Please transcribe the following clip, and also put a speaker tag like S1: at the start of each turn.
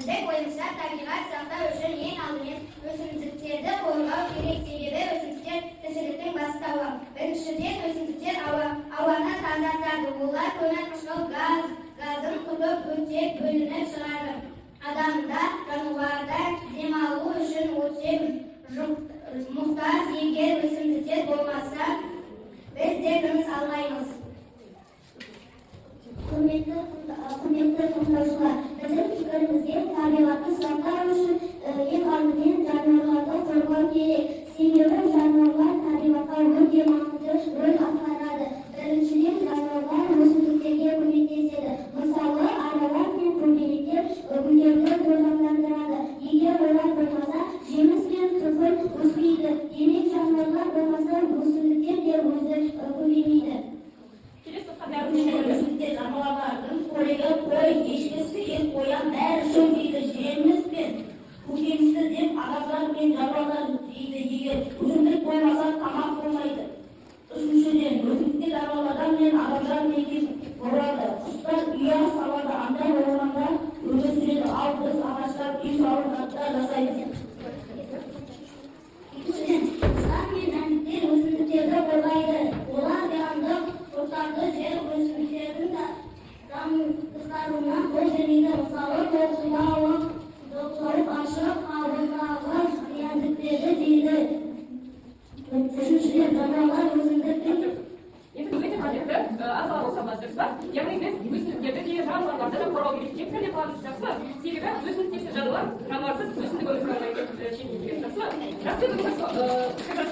S1: Bizde koymuşlar tabiat sağlığı üçün en aldığımız ösümcüklerde korunma gerek sebebi ösümcükler tişilikten bastava. Birіншіден ösümcükler avana тазартады. Олар тоңазытқыш газын құтып өте бөлініп шығарды. Адамда, жануарда демалу үшін өте мұқтаж. Егер өсімдіктер болмаса, biz de тыныс алмаймыз. Құрметті тыңдаушылар, біздің пікірімізде табиғатты сақтау үшін ең алдымен жануарларды қорғау керек. Себебі жануарлар табиғатқа өте маңызды рөл атқарады. Біріншіден жануарлар өсімдіктерге көмектеседі. Мысалы, аралар мен көбелектер гүлдерді тойландырады. Егер олар болмаса, жеміс пен тұқым өспейді. Демек жануарлар болмаса, өсімдіктер де өзі көбеймейді.
S2: Жануарлардың қойы, қой, ешкі, сиыр, қоян бәрі шөмейді. Жеміс пен көкөністі деп ағаштар мен жануарлар дейді. Егер өсімдік болмаса, тамақ болмайды. Үшіншіден, өсімдіктер жануарлардан мен ағаштар мекен болады. Құстар ұя салады, андай орманда өмір сүреді. Ал біз ағаштар үй салғанда жасаймыз. Екіншіден, құстар мен жәндіктер өсімдіктерді қорғайды. Олар жанды құрттарды жер өсімдіктердің дамыстыруына қол бермейді. Мысалы, тоқсауық ашық қабырғалы жәндіктерді дейді. Үшіншіден, жануарлар өсімдіктің
S3: Асал сабақтарда, яғни біз өсімдіктерді де жануарларды да қорғау керек деп қаламыз. Жақсы. Себебі өсімдіктер жануарсыз өсімдік өмір сүре алмайды. Жақсы.